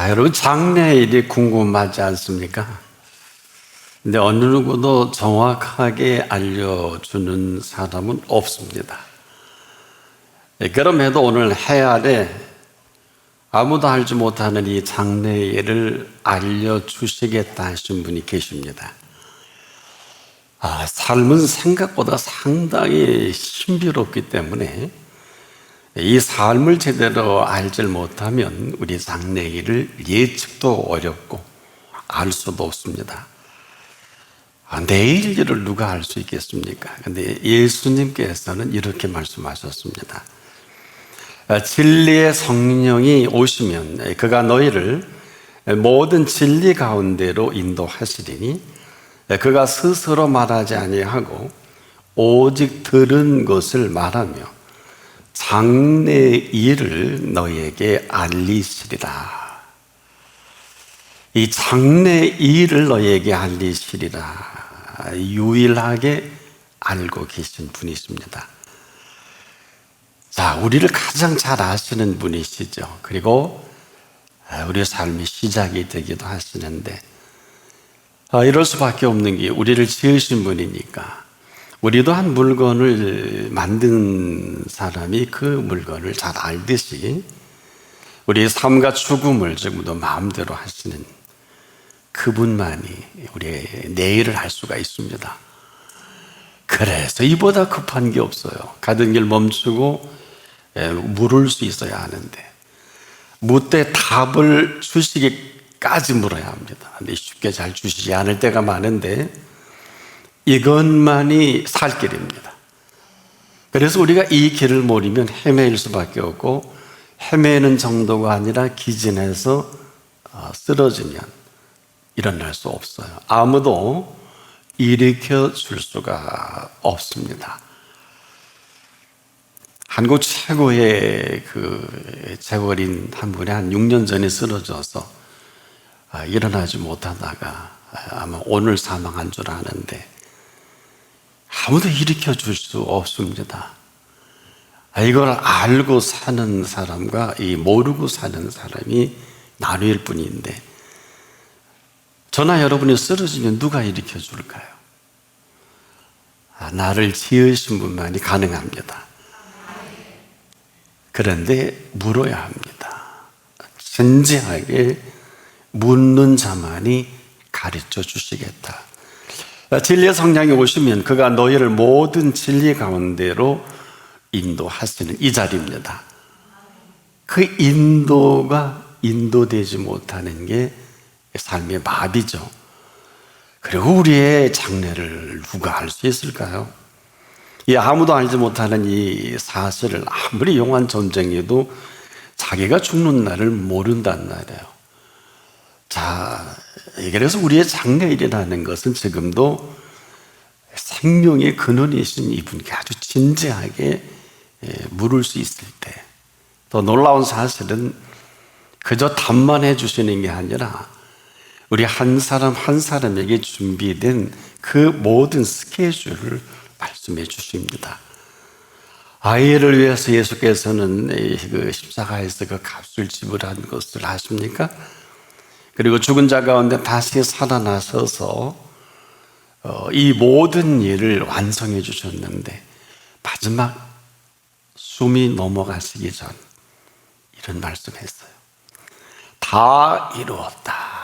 여러분 장래일이 궁금하지 않습니까? 근데 어느 누구도 정확하게 알려주는 사람은 없습니다. 그럼에도 오늘 해아래 아무도 알지 못하는 이 장래일을 알려주시겠다 하신 분이 계십니다. 삶은 생각보다 상당히 신비롭기 때문에 이 삶을 제대로 알지 못하면 우리 장래일을 예측도 어렵고 알 수도 없습니다. 내일 일을 누가 알 수 있겠습니까? 근데 예수님께서는 이렇게 말씀하셨습니다. 진리의 성령이 오시면 그가 너희를 모든 진리 가운데로 인도하시리니 그가 스스로 말하지 아니하고 오직 들은 것을 말하며 장래일을 너희에게 알리시리라. 이 장래일을 너희에게 알리시리라. 유일하게 알고 계신 분이십니다. 자, 우리를 가장 잘 아시는 분이시죠. 그리고 우리의 삶의 시작이 되기도 하시는데 이럴 수밖에 없는 게 우리를 지으신 분이니까 우리도 한 물건을 만든 사람이 그 물건을 잘 알듯이 우리의 삶과 죽음을 지금도 마음대로 하시는 그분만이 우리의 내일을 알 수가 있습니다. 그래서 이보다 급한 게 없어요. 가던 길 멈추고 물을 수 있어야 하는데 묻되 답을 주시기까지 물어야 합니다. 근데 쉽게 잘 주시지 않을 때가 많은데 이것만이 살 길입니다. 그래서 우리가 이 길을 모르면 헤매일 수밖에 없고 헤매는 정도가 아니라 기진해서 쓰러지면 일어날 수 없어요. 아무도 일으켜 줄 수가 없습니다. 한국 최고의 재벌인 한 분이 한 6년 전에 쓰러져서 일어나지 못하다가 아마 오늘 사망한 줄 아는데 아무도 일으켜 줄 수 없습니다. 이걸 알고 사는 사람과 이 모르고 사는 사람이 나뉠 뿐인데 저나 여러분이 쓰러지면 누가 일으켜 줄까요? 나를 지으신 분만이 가능합니다. 그런데 물어야 합니다. 진지하게 묻는 자만이 가르쳐 주시겠다. 진리의 성령이 오시면 그가 너희를 모든 진리 가운데로 인도하시는 이 자리입니다. 그 인도가 인도되지 못하는 게 삶의 마비죠. 그리고 우리의 장래를 누가 알 수 있을까요? 이 아무도 알지 못하는 이 사실을 아무리 용한 전쟁에도 자기가 죽는 날을 모른단 말이에요. 자, 그래서 우리의 장래일이라는 것은 지금도 생명의 근원이신 이분께 아주 진지하게 물을 수 있을 때, 더 놀라운 사실은 그저 답만 해주시는 게 아니라 우리 한 사람 한 사람에게 준비된 그 모든 스케줄을 말씀해 주십니다. 아이를 위해서 예수께서는 그 십자가에서 그 값을 지불한 것을 아십니까? 그리고 죽은 자 가운데 다시 살아나셔서 이 모든 일을 완성해 주셨는데 마지막 숨이 넘어가시기 전 이런 말씀했어요. 다 이루었다.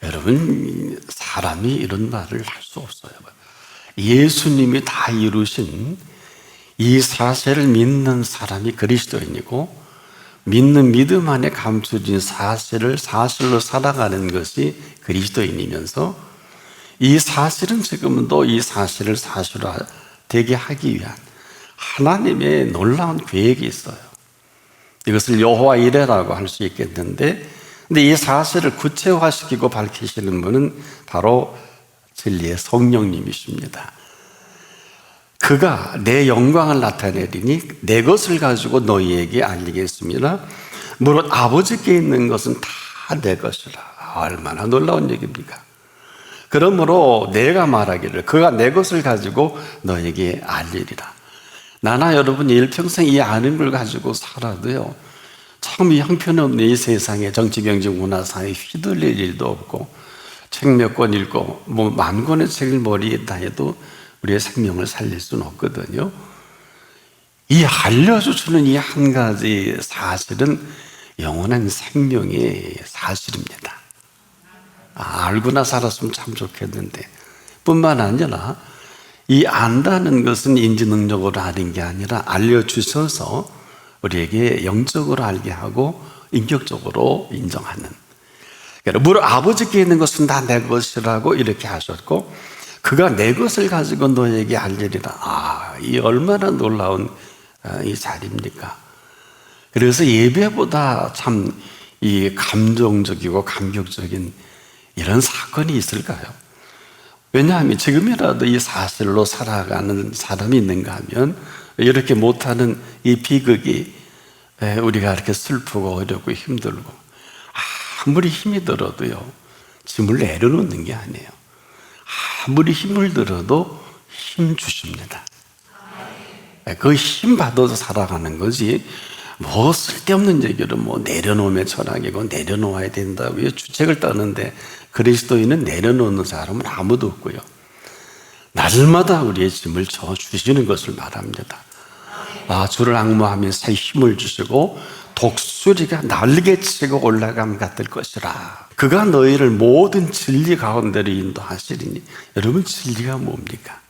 여러분, 사람이 이런 말을 할 수 없어요. 예수님이 다 이루신 이 사실을 믿는 사람이 그리스도인이고 믿는 믿음 안에 감춰진 사실을 사실로 살아가는 것이 그리스도인이면서 이 사실은 지금도 이 사실을 사실화 되게 하기 위한 하나님의 놀라운 계획이 있어요. 이것을 여호와 이레라고 할 수 있겠는데 근데 이 사실을 구체화시키고 밝히시는 분은 바로 진리의 성령님이십니다. 그가 내 영광을 나타내리니 내 것을 가지고 너희에게 알리겠습니다. 무릇 아버지께 있는 것은 다 내 것이라. 얼마나 놀라운 얘기입니까? 그러므로 내가 말하기를 그가 내 것을 가지고 너에게 알리리라. 나나 여러분이 일평생 이 아는 걸 가지고 살아도요 참 이 형편없는 이 세상에 정치, 경제, 문화, 사회 휘둘릴 일도 없고 책 몇 권 읽고 뭐 만 권의 책을 머리에 다 해도 우리의 생명을 살릴 수는 없거든요. 이 알려주시는 이 한 가지 사실은 영원한 생명의 사실입니다. 알고나 살았으면 참 좋겠는데 뿐만 아니라 이 안다는 것은 인지 능력으로 아는 게 아니라 알려주셔서 우리에게 영적으로 알게 하고 인격적으로 인정하는, 그러니까 무릇 아버지께 있는 것은 다 내 것이라고 이렇게 하셨고 그가 내 것을 가지고 너에게 알리리라. 이 얼마나 놀라운 이 자리입니까? 그래서 예배보다 참 이 감정적이고 감격적인 이런 사건이 있을까요? 왜냐하면 지금이라도 이 사실로 살아가는 사람이 있는가 하면 이렇게 못하는 이 비극이 우리가 이렇게 슬프고 어렵고 힘들고 아무리 힘이 들어도요 짐을 내려놓는 게 아니에요. 아무리 힘을 들어도 힘 주십니다. 그 힘 받아서 살아가는 거지 뭐 쓸데없는 얘기를 뭐 내려놓으면 철학이고 내려놓아야 된다고요. 주책을 떠는데 그리스도인은 내려놓는 사람은 아무도 없고요. 날마다 우리의 짐을 져 주시는 것을 말합니다. 주를 앙모하면 새 힘을 주시고 독수리가 날개치고 올라감 같을 것이라. 그가 너희를 모든 진리 가운데로 인도하시리니. 여러분, 진리가 뭡니까?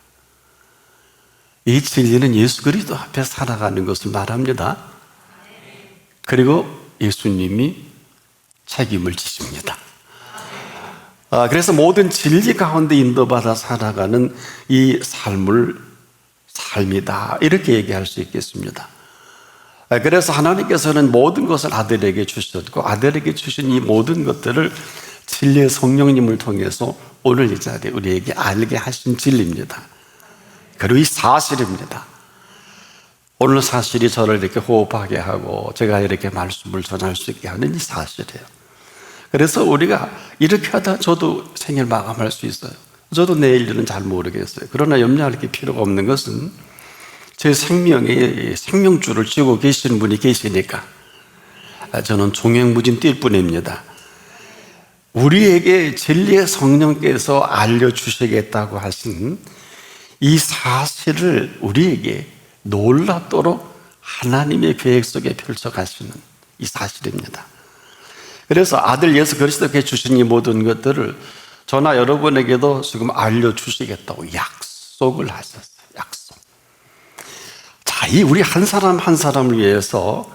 이 진리는 예수 그리스도 앞에 살아가는 것을 말합니다. 그리고 예수님이 책임을 지십니다. 그래서 모든 진리 가운데 인도받아 살아가는 이 삶이다, 이렇게 얘기할 수 있겠습니다. 그래서 하나님께서는 모든 것을 아들에게 주셨고 아들에게 주신 이 모든 것들을 진리의 성령님을 통해서 오늘 이 자리에 우리에게 알게 하신 진리입니다. 그리고 이 사실입니다. 오늘 사실이 저를 이렇게 호흡하게 하고 제가 이렇게 말씀을 전할 수 있게 하는 이 사실이에요. 그래서 우리가 이렇게 하다 저도 생일 마감할 수 있어요. 저도 내일 일은 잘 모르겠어요. 그러나 염려할 게 필요가 없는 것은 제 생명의 생명줄을 쥐고 계시는 분이 계시니까 저는 종횡무진 뛸 뿐입니다. 우리에게 진리의 성령께서 알려주시겠다고 하신 이 사실을 우리에게 놀랍도록 하나님의 계획 속에 펼쳐가시는 이 사실입니다. 그래서 아들 예수 그리스도께 주신 이 모든 것들을 저나 여러분에게도 지금 알려주시겠다고 약속을 하셨어요. 약속. 자, 이 우리 한 사람 한 사람을 위해서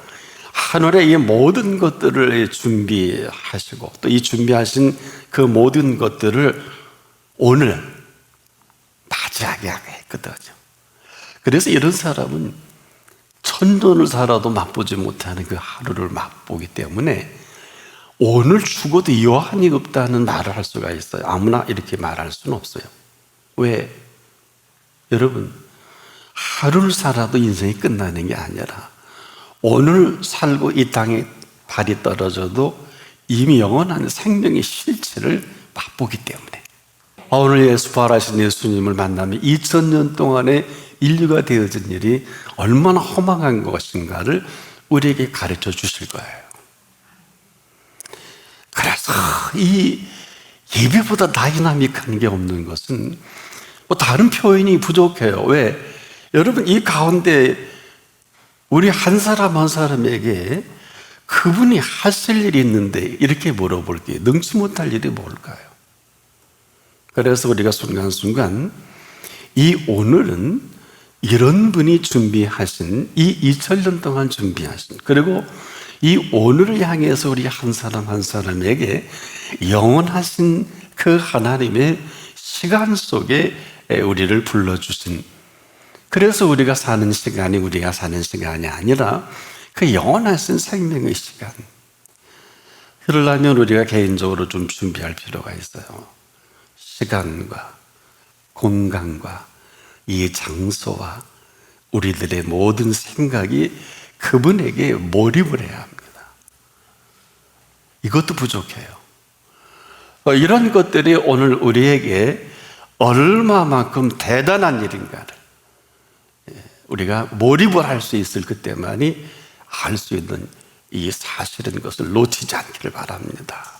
하늘의 이 모든 것들을 준비하시고 또 이 준비하신 그 모든 것들을 오늘 맞이하게 했거든요. 그래서 이런 사람은 천년을 살아도 맛보지 못하는 그 하루를 맛보기 때문에 오늘 죽어도 여한이 없다는 말을 할 수가 있어요. 아무나 이렇게 말할 수는 없어요. 왜? 여러분, 하루를 살아도 인생이 끝나는 게 아니라 오늘 살고 이 땅에 발이 떨어져도 이미 영원한 생명의 실체를 맛보기 때문에 오늘 예수 부활하신 예수님을 만나면 2000년 동안에 인류가 되어진 일이 얼마나 허망한 것인가를 우리에게 가르쳐 주실 거예요. 그래서 이 예배보다 다이나믹한 게 없는 것은 뭐 다른 표현이 부족해요. 왜? 여러분, 이 가운데 우리 한 사람 한 사람에게 그분이 하실 일이 있는데 이렇게 물어볼게요. 능치 못할 일이 뭘까요? 그래서 우리가 순간순간 이 오늘은 이런 분이 준비하신 이 2000년 동안 준비하신, 그리고 이 오늘을 향해서 우리 한 사람 한 사람에게 영원하신 그 하나님의 시간 속에 우리를 불러주신, 그래서 우리가 사는 시간이 우리가 사는 시간이 아니라 그 영원하신 생명의 시간, 그러려면 우리가 개인적으로 좀 준비할 필요가 있어요. 시간과 공간과 이 장소와 우리들의 모든 생각이 그분에게 몰입을 해야 합니다. 이것도 부족해요. 이런 것들이 오늘 우리에게 얼마만큼 대단한 일인가를 우리가 몰입을 할 수 있을 그때만이 알 수 있는 이 사실인 것을 놓치지 않기를 바랍니다.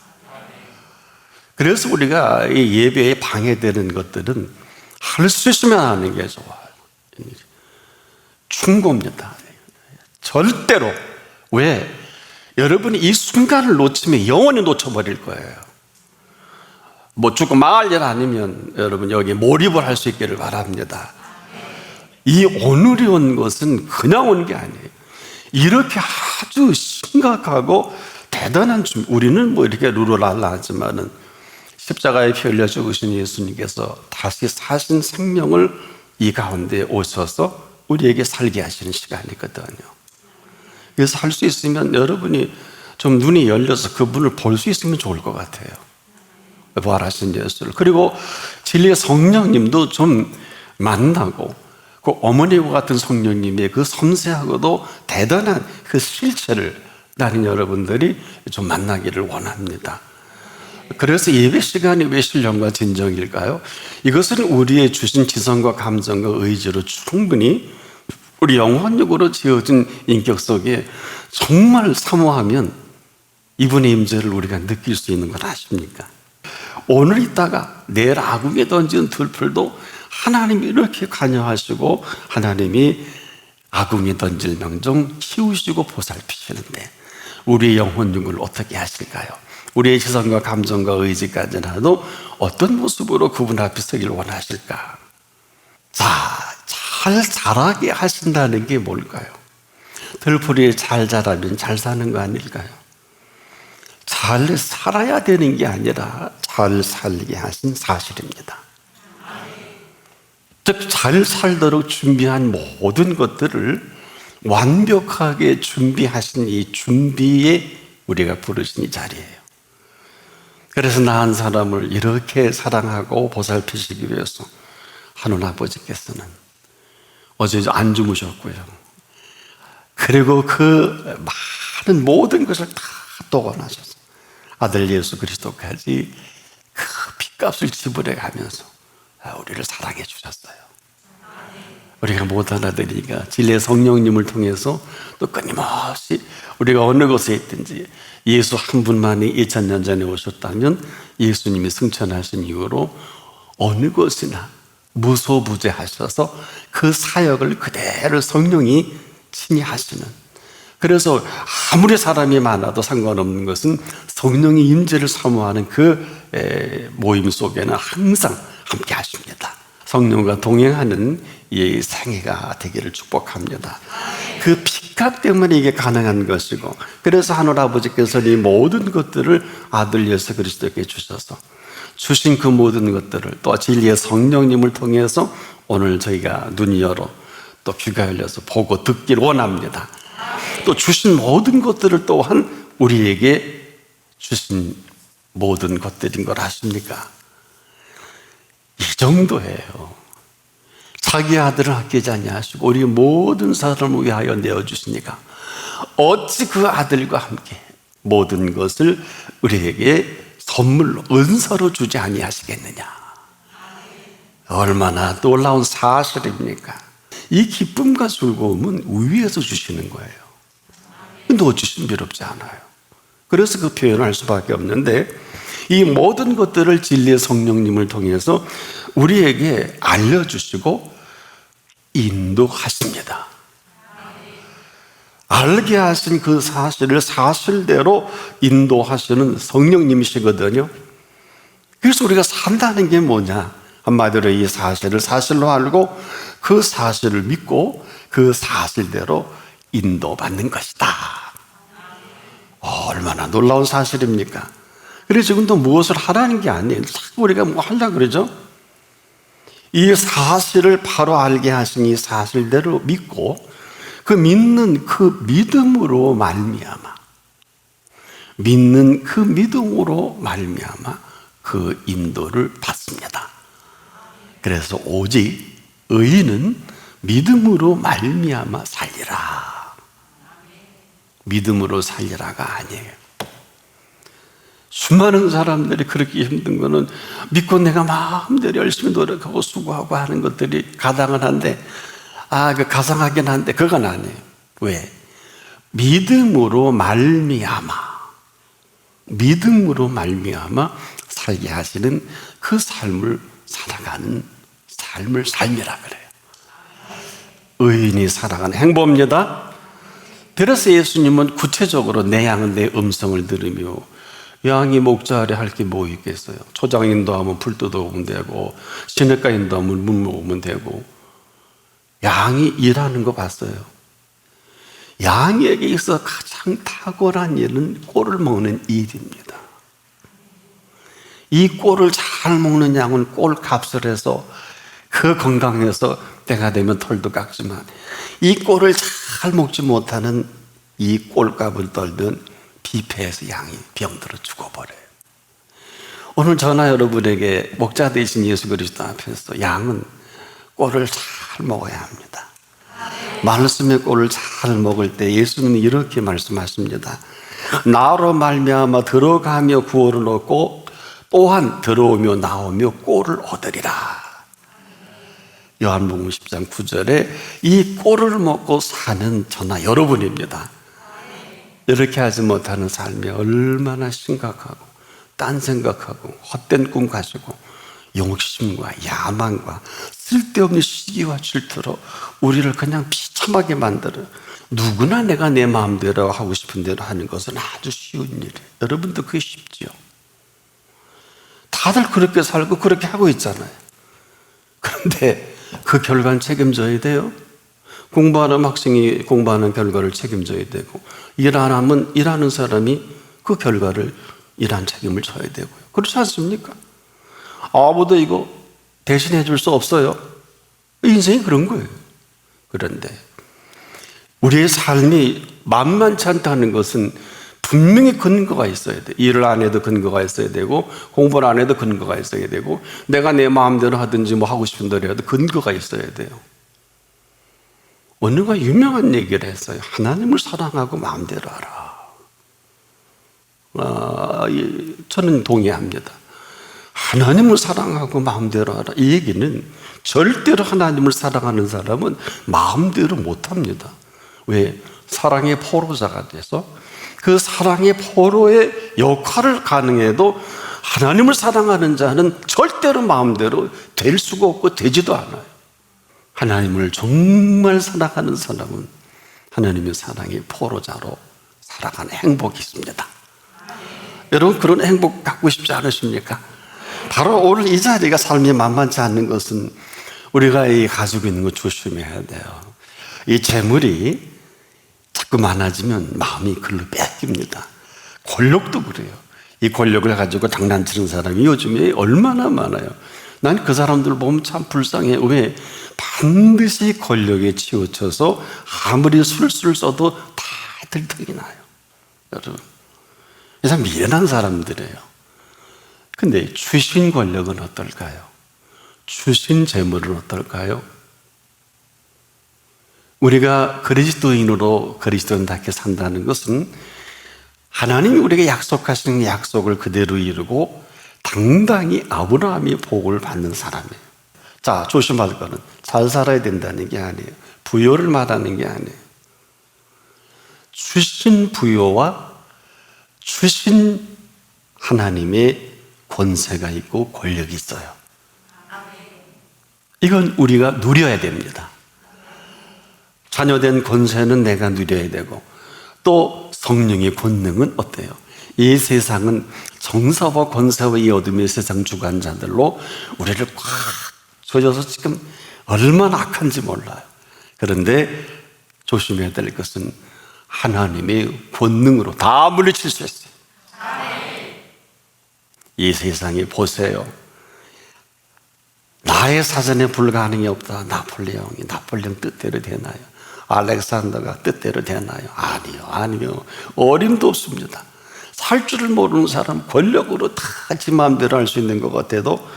그래서 우리가 이 예배에 방해되는 것들은 할 수 있으면 하는 게 좋아요. 충고입니다. 절대로. 왜? 여러분이 이 순간을 놓치면 영원히 놓쳐버릴 거예요. 뭐 죽고 망할 일 아니면 여러분 여기 몰입을 할 수 있기를 바랍니다. 이 오늘이 온 것은 그냥 온 게 아니에요. 이렇게 아주 심각하고 대단한 준비. 우리는 뭐 이렇게 루루랄라 하지만은 십자가에 피 흘려 죽으신 예수님께서 다시 사신 생명을 이 가운데 오셔서 우리에게 살게 하시는 시간이거든요. 그래서 할 수 있으면 여러분이 좀 눈이 열려서 그분을 볼 수 있으면 좋을 것 같아요. 부활하신 예수를. 그리고 진리의 성령님도 좀 만나고 그 어머니와 같은 성령님의 그 섬세하고도 대단한 그 실체를 나는 여러분들이 좀 만나기를 원합니다. 그래서 예배 시간이 왜 신령과 진정일까요? 이것은 우리의 주신 지성과 감정과 의지로 충분히 우리 영혼력으로 지어진 인격 속에 정말 사모하면 이분의 임재를 우리가 느낄 수 있는 걸 아십니까? 오늘 있다가 내일 아궁에 던진 들풀도 하나님이 이렇게 관여하시고 하나님이 아궁에 던질 명종 키우시고 보살피시는데 우리의 영혼력을 어떻게 하실까요? 우리의 지성과 감정과 의지까지라도 어떤 모습으로 그분 앞에 서기를 원하실까? 잘 자라게 하신다는 게 뭘까요? 들풀이 잘 자라면 잘 사는 거 아닐까요? 잘 살아야 되는 게 아니라 잘 살게 하신 사실입니다. 즉, 잘 살도록 준비한 모든 것들을 완벽하게 준비하신 이 준비에 우리가 부르신 이 자리예요. 그래서 낳은 사람을 이렇게 사랑하고 보살피시기 위해서 하나님 아버지께서는 어제 안 주무셨고요. 그리고 그 많은 모든 것을 다 도관하셔서 아들 예수 그리스도까지 그 핏값을 지불해 가면서 우리를 사랑해 주셨어요. 우리가 못 알아들으니까 진리의 성령님을 통해서 또 끊임없이 우리가 어느 곳에 있든지 예수 한 분만이 2000년 전에 오셨다면 예수님이 승천하신 이후로 어느 곳이나 무소부재하셔서 그 사역을 그대로 성령이 친히 하시는, 그래서 아무리 사람이 많아도 상관없는 것은 성령의 임재를 사모하는 그 모임 속에는 항상 함께 하십니다. 성령과 동행하는 이 생애가 되기를 축복합니다. 그 핏값 때문에 이게 가능한 것이고, 그래서 하늘 아버지께서는 이 모든 것들을 아들 예수 그리스도께 주셔서 주신 그 모든 것들을 또 진리의 성령님을 통해서 오늘 저희가 눈이 열어 또 귀가 열려서 보고 듣기를 원합니다. 또 주신 모든 것들을 또한 우리에게 주신 모든 것들인 걸 아십니까? 이 정도예요. 자기 아들을 아끼지 아니하시고 우리 모든 사람을 위하여 내어주시니까 어찌 그 아들과 함께 모든 것을 우리에게 선물로 은사로 주지 아니하시겠느냐. 얼마나 놀라운 사실입니까? 이 기쁨과 즐거움은 위에서 주시는 거예요. 놓치신 일 없지 않아요. 그래서 그 표현을 할 수밖에 없는데, 이 모든 것들을 진리의 성령님을 통해서 우리에게 알려주시고 인도하십니다. 알게 하신 그 사실을 사실대로 인도하시는 성령님이시거든요. 그래서 우리가 산다는 게 뭐냐? 한마디로 이 사실을 사실로 알고 그 사실을 믿고 그 사실대로 인도받는 것이다. 얼마나 놀라운 사실입니까? 그래서 지금도 무엇을 하라는 게 아니에요. 자꾸 우리가 뭐 하려고 그러죠? 이 사실을 바로 알게 하신 이 사실대로 믿고 그 믿는 그 믿음으로 말미암아, 믿는 그 믿음으로 말미암아 그 인도를 받습니다. 그래서 오직 의인은 믿음으로 말미암아 살리라. 믿음으로 살리라가 아니에요. 수많은 사람들이 그렇게 힘든 거는 믿고 내가 마음대로 열심히 노력하고 수고하고 하는 것들이 가당은 한데, 그 가상하긴 한데 그건 아니에요. 왜? 믿음으로 말미암아 살게 하시는 그 삶을 살아가는 삶을 삶이라 그래요. 의인이 살아가는 행보입니다. 그래서 예수님은 구체적으로 내 양은 내 음성을 들으며, 양이 목자 아래 할 게 뭐 있겠어요? 초장 인도하면 불 뜯어오면 되고, 시냇가 인도하면 물 모으면 되고. 양이 일하는 거 봤어요. 양에게 있어 가장 탁월한 일은 꼴을 먹는 일입니다. 이 꼴을 잘 먹는 양은 꼴 값을 해서 그 건강해서 때가 되면 털도 깎지만, 이 꼴을 잘 먹지 못하는 이 꼴값을 떨던 비패에서 양이 병들어 죽어버려요. 오늘 저나 여러분에게 목자 되신 예수 그리스도 앞에서 양은 꼴을 잘 먹어야 합니다. 말씀의 꼴을 잘 먹을 때 예수님은 이렇게 말씀하십니다. 나로 말미암아 들어가며 구원을 얻고 또한 들어오며 나오며 꼴을 얻으리라. 요한복음 10장 9절에 이 꼴을 먹고 사는 저나 여러분입니다. 이렇게 하지 못하는 삶이 얼마나 심각하고, 딴 생각하고 헛된 꿈 가지고 욕심과 야망과 쓸데없는 시기와 질투로 우리를 그냥 비참하게 만들어요. 누구나 내가 내 마음대로 하고 싶은 대로 하는 것은 아주 쉬운 일이에요. 여러분도 그게 쉽지요. 다들 그렇게 살고 그렇게 하고 있잖아요. 그런데 그 결과는 책임져야 돼요. 공부하는 학생이 공부하는 결과를 책임져야 되고, 일 안 하면 일하는 사람이 그 결과를 일한 책임을 져야 되고요. 그렇지 않습니까? 아무도 이거 대신해 줄 수 없어요. 인생이 그런 거예요. 그런데 우리의 삶이 만만치 않다는 것은 분명히 근거가 있어야 돼. 일을 안 해도 근거가 있어야 되고, 공부를 안 해도 근거가 있어야 되고, 내가 내 마음대로 하든지 뭐 하고 싶은 대로 해도 근거가 있어야 돼요. 어느가 유명한 얘기를 했어요. 하나님을 사랑하고 마음대로 하라. 저는 동의합니다. 하나님을 사랑하고 마음대로 하라. 이 얘기는 절대로 하나님을 사랑하는 사람은 마음대로 못합니다. 왜? 사랑의 포로자가 돼서 그 사랑의 포로의 역할을 가능해도 하나님을 사랑하는 자는 절대로 마음대로 될 수가 없고 되지도 않아요. 하나님을 정말 사랑하는 사람은 하나님의 사랑의 포로자로 살아가는 행복이 있습니다. 여러분, 그런 행복 갖고 싶지 않으십니까? 바로 오늘 이 자리가 삶이 만만치 않는 것은 우리가 이 가지고 있는 거 조심해야 돼요. 이 재물이 자꾸 많아지면 마음이 글로 뺏깁니다. 권력도 그래요. 이 권력을 가지고 장난치는 사람이 요즘에 얼마나 많아요. 난 그 사람들 보면 참 불쌍해. 왜? 반드시 권력에 치우쳐서 아무리 술술 써도 다 들통이 나요. 여러분, 이 사람 미련한 사람들이에요. 근데 주신 권력은 어떨까요? 주신 재물은 어떨까요? 우리가 그리스도인으로 그리스도인답게 산다는 것은 하나님이 우리에게 약속하신 약속을 그대로 이루고 당당히 아브라함이 복을 받는 사람이에요. 자, 조심할 거는 잘 살아야 된다는 게 아니에요. 부요를 말하는 게 아니에요. 주신 부요와 주신 하나님의 권세가 있고 권력이 있어요. 이건 우리가 누려야 됩니다. 자녀된 권세는 내가 누려야 되고, 또 성령의 권능은 어때요? 이 세상은 정사와 권세와 이 어둠의 세상 주관자들로 우리를 꽉 젖어서 지금 얼마나 악한지 몰라요. 그런데 조심해야 될 것은 하나님의 권능으로 다 물리칠 수 있어요. 이 세상에 보세요. 나의 사전에 불가능이 없다. 나폴레옹 뜻대로 되나요? 알렉산더가 뜻대로 되나요? 아니요. 어림도 없습니다. 살 줄을 모르는 사람, 권력으로 다 지 마음대로 할 수 있는 것 같아도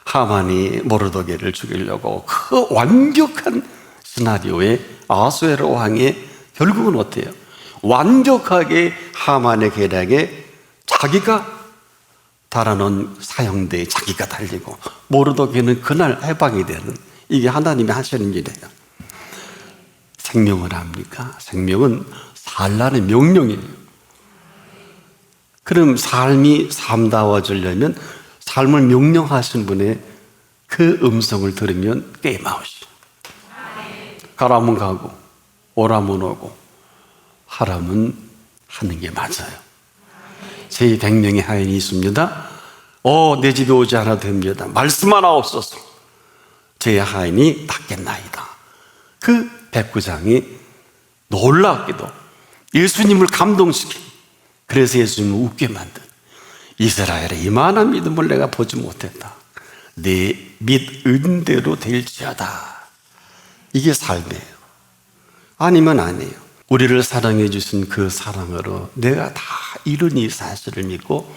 하만이 모르드게를 죽이려고 그 완벽한 시나리오에 아수에로 왕의 결국은 어때요? 완벽하게 하만의 계략에 자기가 달아놓은 사형대에 자기가 달리고, 모르드게는 그날 해방이 되는, 이게 하나님이 하시는 일이에요. 생명을 합니까? 생명은 살라는 명령이에요. 그럼 삶이 삶다워지려면 삶을 명령하신 분의 그 음성을 들으면 꿰마오시오. 가라면 가고 오라면 오고 하라면 하는 게 맞아요. 제 100명의 하인이 있습니다. 내 집에 오지 않아도 됩니다. 말씀 하나 없어서 제 하인이 낫겠나이다. 그 백부장이 놀랍게도 예수님을 감동시킨, 그래서 예수님을 웃게 만든, 이스라엘의 이만한 믿음을 내가 보지 못했다. 내 믿은 대로 될지어다. 이게 삶이에요. 아니면 아니에요. 우리를 사랑해 주신 그 사랑으로 내가 다 이룬 이 사실을 믿고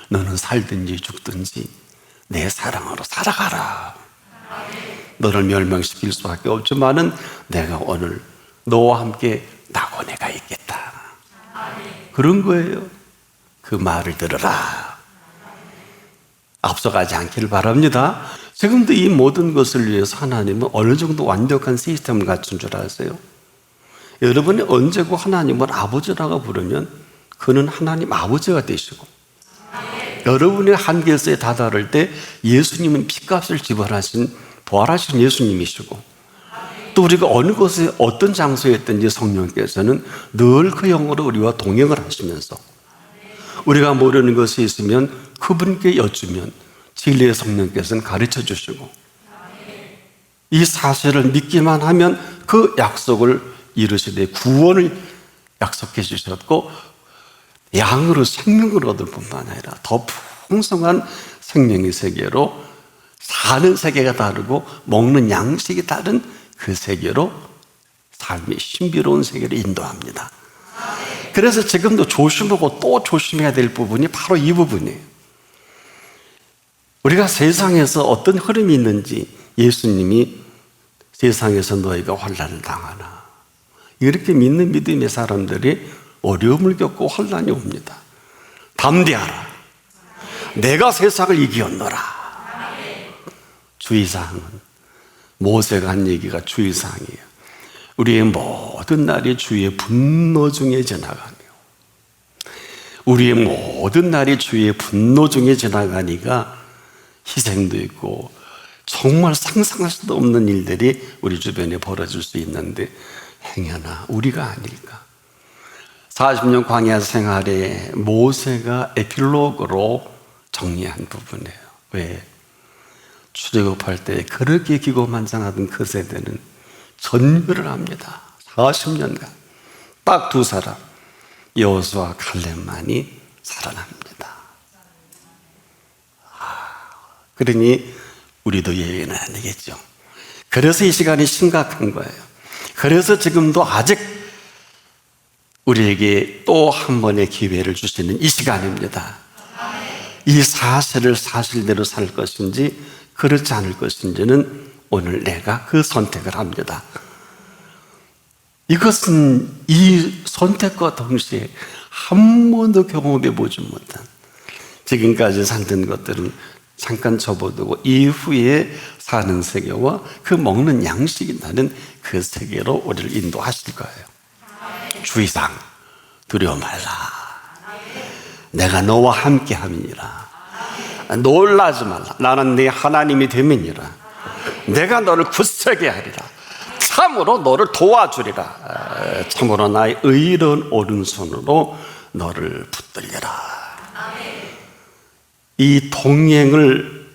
너는 살든지 죽든지 내 사랑으로 살아가라. 너를 멸망시킬 수밖에 없지만은 내가 오늘 너와 함께 낙원에가 있겠다. 그런 거예요. 그 말을 들으라. 앞서가지 않기를 바랍니다. 지금도 이 모든 것을 위해서 하나님은 어느 정도 완벽한 시스템을 갖춘 줄 아세요? 여러분이 언제고 하나님을 아버지라고 부르면 그는 하나님 아버지가 되시고, 여러분의 한계서에 다다를 때 예수님은 핏값을 지불하신 부활하신 예수님이시고, 또 우리가 어느 곳에 어떤 장소에 있든지 성령께서는 늘 그 영으로 우리와 동행을 하시면서 우리가 모르는 것이 있으면 그분께 여쭈면 진리의 성령께서는 가르쳐 주시고, 이 사실을 믿기만 하면 그 약속을 이루시되 구원을 약속해 주셨고, 양으로 생명을 얻을 뿐만 아니라 더 풍성한 생명의 세계로, 사는 세계가 다르고 먹는 양식이 다른 그 세계로, 삶의 신비로운 세계로 인도합니다. 그래서 지금도 조심하고 또 조심해야 될 부분이 바로 이 부분이에요. 우리가 세상에서 어떤 흐름이 있는지, 예수님이 세상에서 너희가 환난을 당하나, 이렇게 믿는 믿음의 사람들이 어려움을 겪고 환난이 옵니다. 담대하라. 내가 세상을 이기었노라. 주의사항은 모세가 한 얘기가 주의사항이에요. 우리의 모든 날이 주의 분노 중에 지나가며, 우리의 모든 날이 주의 분노 중에 지나가니까 희생도 있고 정말 상상할 수도 없는 일들이 우리 주변에 벌어질 수 있는데, 행여나 우리가 아닐까. 40년 광야 생활에 모세가 에필로그로 정리한 부분이에요. 왜? 출애굽할 때 그렇게 기고만장하던 그 세대는 전멸을 합니다. 40년간 딱 두 사람, 여호수아와 갈렙만이 살아납니다. 그러니 우리도 예외는 아니겠죠. 그래서 이 시간이 심각한 거예요. 그래서 지금도 아직 우리에게 또 한 번의 기회를 주시는 이 시간입니다. 이 사실을 사실대로 살 것인지 그렇지 않을 것인지는 오늘 내가 그 선택을 합니다. 이것은 이 선택과 동시에 한 번도 경험해 보지 못한, 지금까지 살던 것들은 잠깐 접어두고 이후에 사는 세계와 그 먹는 양식이 나는 그 세계로 우리를 인도하실 거예요. 주의사항, 두려워 말라. 내가 너와 함께 함이니라. 놀라지 말라. 나는 네 하나님이 됨이니라. 내가 너를 굳세게 하리라. 참으로 너를 도와주리라. 참으로 나의 의로운 오른손으로 너를 붙들리라. 이 동행을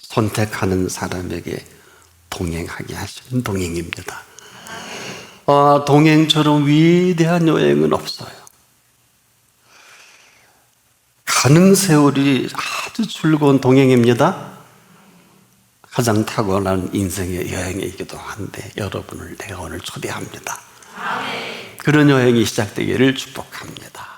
선택하는 사람에게 동행하게 하시는 동행입니다. 동행처럼 위대한 여행은 없어요. 가는 세월이 아주 즐거운 동행입니다. 가장 탁월한 인생의 여행이기도 한데 여러분을 내가 오늘 초대합니다. 그런 여행이 시작되기를 축복합니다.